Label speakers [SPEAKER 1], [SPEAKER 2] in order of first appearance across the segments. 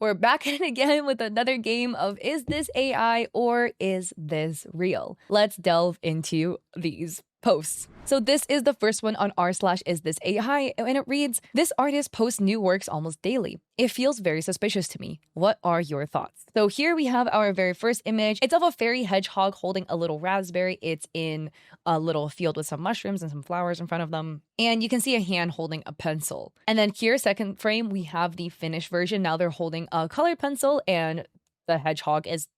[SPEAKER 1] We're back in again with another game of is this AI or is this real? Let's delve into these posts. So this is the first one on r/is this AI, and it reads, "This artist posts new works almost daily. It feels very suspicious to me. What are your thoughts?" So here we have our very first image. It's of a fairy hedgehog holding a little raspberry. It's in a little field with some mushrooms and some flowers in front of them. And you can see a hand holding a pencil. And then here, second frame, we have the finished version. Now they're holding a colored pencil and the hedgehog is,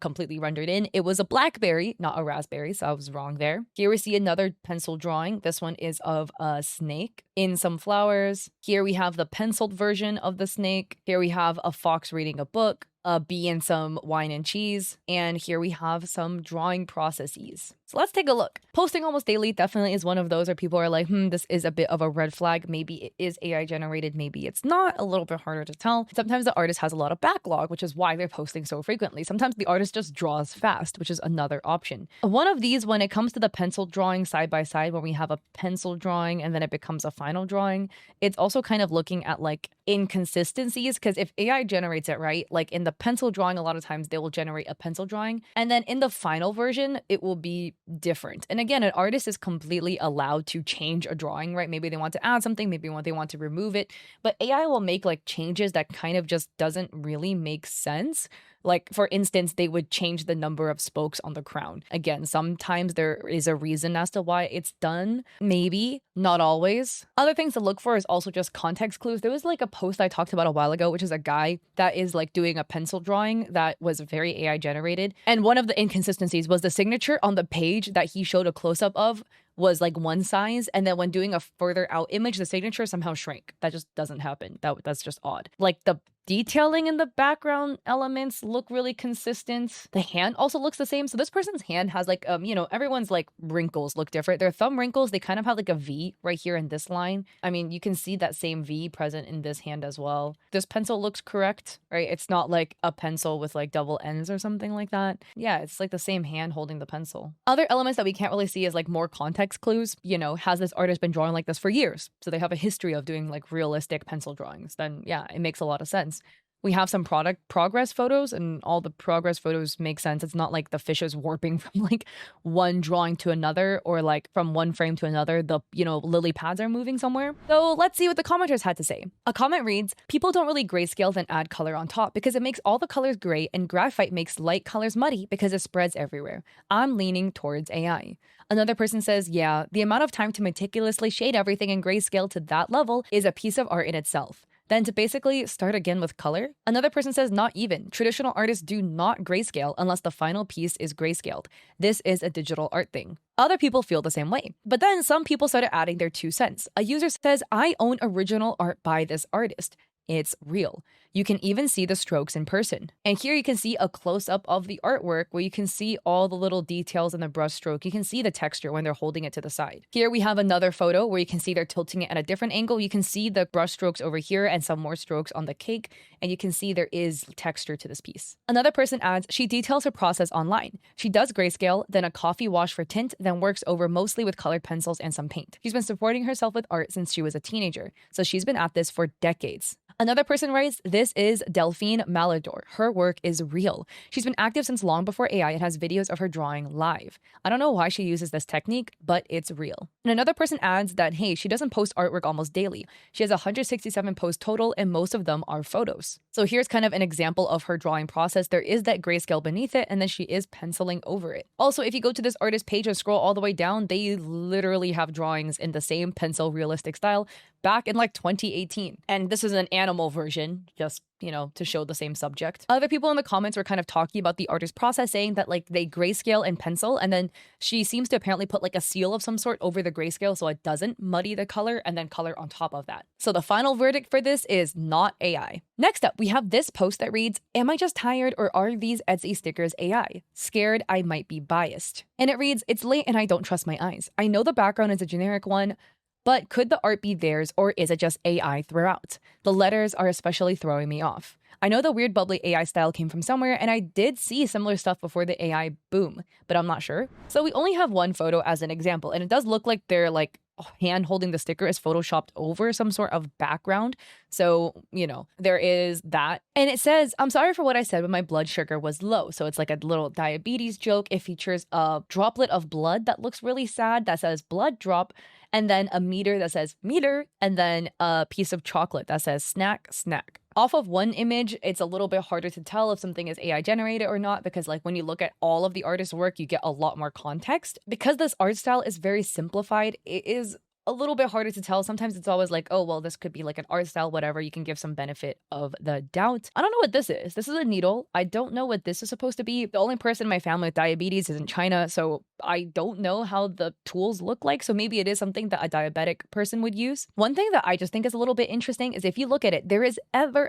[SPEAKER 1] completely rendered in. It was a blackberry, not a raspberry, so I was wrong there. Here we see another pencil drawing. This one is of a snake in some flowers. Here we have the penciled version of the snake. Here we have a fox reading a book, a bee and some wine and cheese. And here we have some drawing processes. So let's take a look. Posting almost daily definitely is one of those where people are like, this is a bit of a red flag. Maybe it is AI generated. Maybe it's not. A little bit harder to tell. Sometimes the artist has a lot of backlog, which is why they're posting so frequently. Sometimes the artist just draws fast, which is another option. One of these, when it comes to the pencil drawing side by side, where we have a pencil drawing and then it becomes a final drawing, it's also kind of looking at like inconsistencies, because if AI generates it, right, like in the pencil drawing, a lot of times they will generate a pencil drawing, and then in the final version, it will be different. And again, an artist is completely allowed to change a drawing, right? Maybe they want to add something, maybe they want to remove it, but AI will make like changes that kind of just doesn't really make sense. Like, for instance, they would change the number of spokes on the crown. Again, sometimes there is a reason as to why it's done. Maybe, not always. Other things to look for is also just context clues. There was like a post I talked about a while ago, which is a guy that is like doing a pencil drawing that was very AI generated. And one of the inconsistencies was the signature on the page that he showed a close-up of was like one size, and then when doing a further out image, the signature somehow shrank. That just doesn't happen. That's just odd. Like the detailing in the background elements look really consistent. The hand also looks the same. So this person's hand has like, everyone's like wrinkles look different. Their thumb wrinkles, they kind of have like a V right here in this line. I mean, you can see that same V present in this hand as well. This pencil looks correct, right? It's not like a pencil with like double ends or something like that. Yeah, it's like the same hand holding the pencil. Other elements that we can't really see is like more context clues. Has this artist been drawing like this for years? So they have a history of doing like realistic pencil drawings. Then yeah, it makes a lot of sense. We have some product progress photos, and all the progress photos make sense. It's not like the fish is warping from like one drawing to another, or like from one frame to another, the, lily pads are moving somewhere. So let's see what the commenters had to say. A comment reads, "People don't really grayscale then add color on top because it makes all the colors gray, and graphite makes light colors muddy because it spreads everywhere. I'm leaning towards AI." Another person says, "Yeah, the amount of time to meticulously shade everything in grayscale to that level is a piece of art in itself. Then to basically start again with color." Another person says, "Not even. Traditional artists do not grayscale unless the final piece is grayscaled. This is a digital art thing." Other people feel the same way. But then some people started adding their 2 cents. A user says, "I own original art by this artist. It's real. You can even see the strokes in person." And here you can see a close-up of the artwork where you can see all the little details in the brush stroke. You can see the texture when they're holding it to the side. Here we have another photo where you can see they're tilting it at a different angle. You can see the brush strokes over here and some more strokes on the cake. And you can see there is texture to this piece. Another person adds, "She details her process online. She does grayscale, then a coffee wash for tint, then works over mostly with colored pencils and some paint. She's been supporting herself with art since she was a teenager, so she's been at this for decades." Another person writes, "This is Delphine Malador. Her work is real. She's been active since long before AI and has videos of her drawing live. I don't know why she uses this technique, but it's real." And another person adds that, hey, she doesn't post artwork almost daily. She has 167 posts total, and most of them are photos. So here's kind of an example of her drawing process. There is that grayscale beneath it, and then she is penciling over it. Also, if you go to this artist page and scroll all the way down, they literally have drawings in the same pencil realistic style back in like 2018. And this is an animal version, just, to show the same subject. Other people in the comments were kind of talking about the artist process, saying that like they grayscale and pencil, and then she seems to apparently put like a seal of some sort over the grayscale so it doesn't muddy the color, and then color on top of that. So the final verdict for this is not AI. Next up, we have this post that reads, "Am I just tired, or are these Etsy stickers AI? Scared I might be biased." And it reads, "It's late and I don't trust my eyes. I know the background is a generic one, but could the art be theirs, or is it just AI throughout? The letters are especially throwing me off. I know the weird bubbly AI style came from somewhere, and I did see similar stuff before the AI boom, but I'm not sure. So we only have one photo as an example, and it does look like they're like hand holding the sticker is photoshopped over some sort of background. So, there is that. And it says, I'm sorry for what I said when my blood sugar was low. So it's like a little diabetes joke. It features a droplet of blood that looks really sad that says blood drop, and then a meter that says meter, and then a piece of chocolate that says snack, snack. Off of one image, it's a little bit harder to tell if something is AI generated or not, because like when you look at all of the artist's work, you get a lot more context. Because this art style is very simplified, it is a little bit harder to tell. Sometimes it's always like, oh, well, this could be like an art style, whatever. You can give some benefit of the doubt. I don't know what this is. This is a needle. I don't know what this is supposed to be. The only person in my family with diabetes is in China, so I don't know how the tools look like. So maybe it is something that a diabetic person would use. One thing that I just think is a little bit interesting is if you look at it, there is ever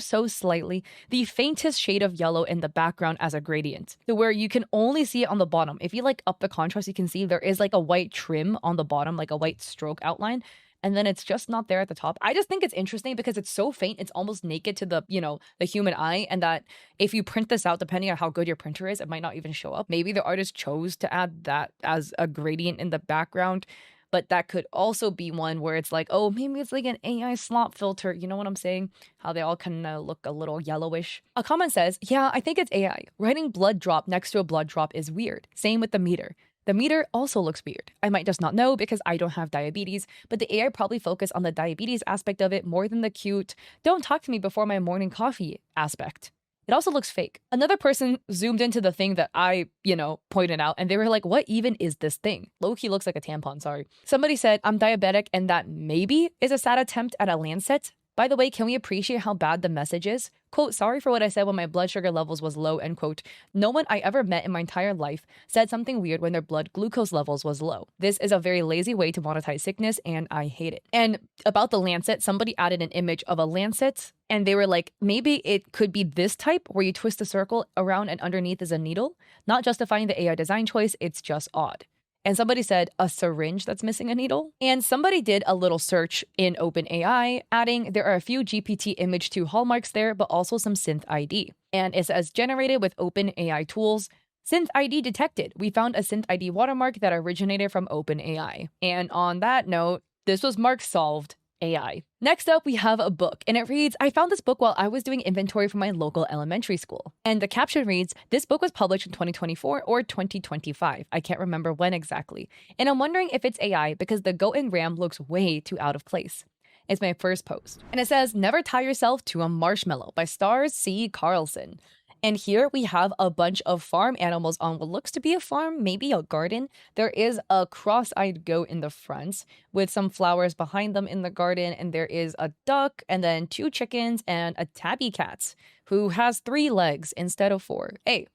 [SPEAKER 1] so slightly the faintest shade of yellow in the background as a gradient, to where you can only see it on the bottom. If you like up the contrast, you can see there is like a white trim on the bottom, like a white stroke outline, and then it's just not there at the top. I just think it's interesting because it's so faint, it's almost naked to the, the human eye, and that if you print this out, depending on how good your printer is, it might not even show up. Maybe the artist chose to add that as a gradient in the background, but that could also be one where it's like, oh, maybe it's like an AI slop filter. You know what I'm saying? How they all kind of look a little yellowish. A comment says, yeah, I think it's AI. Writing blood drop next to a blood drop is weird. Same with the meter. The meter also looks weird. I might just not know because I don't have diabetes, but the AI probably focused on the diabetes aspect of it more than the cute, don't talk to me before my morning coffee aspect. It also looks fake. Another person zoomed into the thing that I, pointed out, and they were like, what even is this thing? Low-key looks like a tampon, sorry. Somebody said, I'm diabetic, and that maybe is a sad attempt at a Lancet. By the way, can we appreciate how bad the message is? Quote, sorry for what I said when my blood sugar levels was low, end quote. No one I ever met in my entire life said something weird when their blood glucose levels was low. This is a very lazy way to monetize sickness, and I hate it. And about the Lancet, somebody added an image of a Lancet, and they were like, maybe it could be this type where you twist a circle around and underneath is a needle. Not justifying the AI design choice, it's just odd. And somebody said a syringe that's missing a needle. And somebody did a little search in OpenAI, adding there are a few GPT image 2 hallmarks there, but also some synth ID. And it says generated with OpenAI tools. Synth ID detected. We found a synth ID watermark that originated from OpenAI. And on that note, this was marked solved. AI. Next up, we have a book, and it reads, I found this book while I was doing inventory for my local elementary school. And the caption reads, this book was published in 2024 or 2025. I can't remember when exactly. And I'm wondering if it's AI because the goat and ram looks way too out of place. It's my first post. And it says, Never Tie Yourself to a Marshmallow by Stars C. Carlson. And here we have a bunch of farm animals on what looks to be a farm, maybe a garden. There is a cross-eyed goat in the front with some flowers behind them in the garden. And there is a duck and then 2 chickens and a tabby cat who has 3 legs instead of 4. Hey,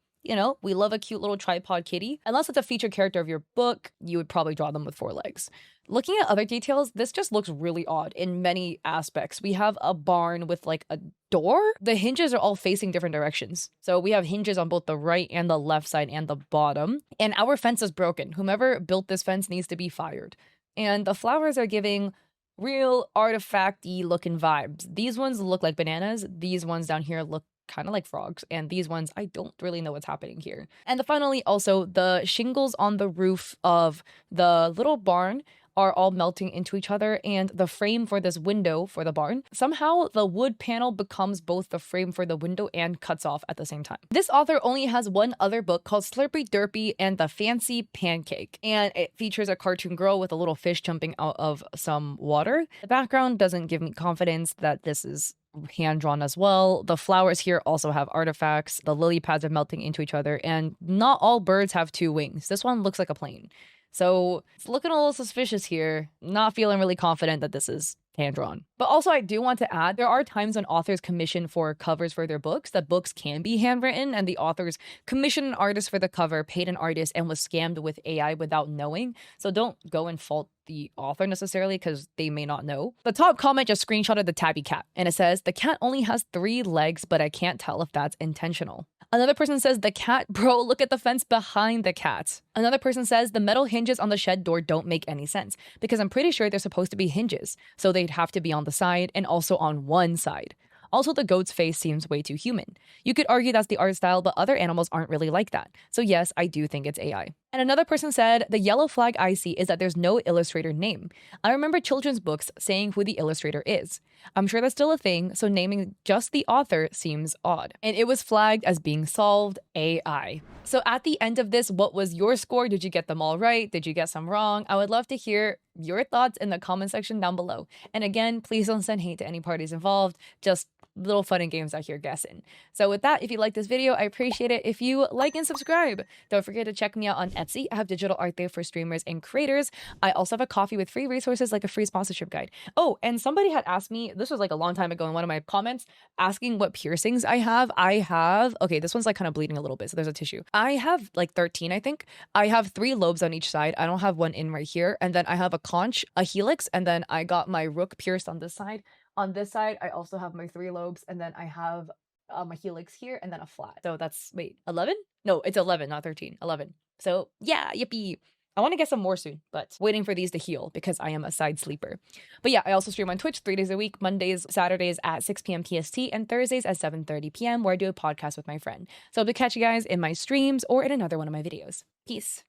[SPEAKER 1] we love a cute little tripod kitty. Unless it's a featured character of your book, you would probably draw them with 4 legs. Looking at other details, this just looks really odd in many aspects. We have a barn with like a door. The hinges are all facing different directions. So we have hinges on both the right and the left side and the bottom. And our fence is broken. Whomever built this fence needs to be fired. And the flowers are giving real artifact-y looking vibes. These ones look like bananas. These ones down here look kind of like frogs, and these ones, I don't really know what's happening here. And finally, also, the shingles on the roof of the little barn are all melting into each other, and the frame for this window for the barn, somehow the wood panel becomes both the frame for the window and cuts off at the same time. This author only has one other book called Slurpy Derpy and the Fancy Pancake, and it features a cartoon girl with a little fish jumping out of some water. The background doesn't give me confidence that this is hand-drawn as well. The flowers here also have artifacts. The lily pads are melting into each other, and not all birds have 2 wings. This one looks like a plane. So it's looking a little suspicious here. Not feeling really confident that this is hand-drawn. But also, I do want to add, there are times when authors commission for covers for their books, that books can be handwritten, and the authors commissioned an artist for the cover, paid an artist, and was scammed with AI without knowing. So don't go and fault the author necessarily, because they may not know. The top comment just screenshotted the tabby cat, and it says, the cat only has 3 legs, but I can't tell if that's intentional. Another person says, the cat, bro, look at the fence behind the cat. Another person says, the metal hinges on the shed door don't make any sense, because I'm pretty sure they're supposed to be hinges, so they'd have to be on the side and also on one side. Also, the goat's face seems way too human. You could argue that's the art style, but other animals aren't really like that. So yes, I do think it's AI. And another person said, the yellow flag I see is that there's no illustrator name. I remember children's books saying who the illustrator is. I'm sure that's still a thing, so naming just the author seems odd. And it was flagged as being solved AI. So at the end of this, what was your score? Did you get them all right? Did you get some wrong? I would love to hear your thoughts in the comment section down below. And again, please don't send hate to any parties involved. Just little fun and games out here guessing. So with that, if you like this video, I appreciate it if you like and subscribe. Don't forget to check me out on Etsy. I have digital art there for streamers and creators. I also have a coffee with free resources like a free sponsorship guide. Oh, and somebody had asked me, this was like a long time ago in one of my comments, asking what piercings I have. Okay, this one's like kind of bleeding a little bit, so there's a tissue. I have like 13, I think. I have 3 lobes on each side. I don't have one in right here. And then I have a conch, a helix, and then I got my rook pierced on this side. On this side, I also have my 3 lobes, and then I have my helix here, and then a flat. So that's, wait, 11? No, it's 11, not 13, 11. So yeah, yippee. I want to get some more soon, but waiting for these to heal because I am a side sleeper. But yeah, I also stream on Twitch 3 days a week, Mondays, Saturdays at 6 p.m. PST, and Thursdays at 7:30 p.m. where I do a podcast with my friend. So I'll be catch you guys in my streams or in another one of my videos. Peace.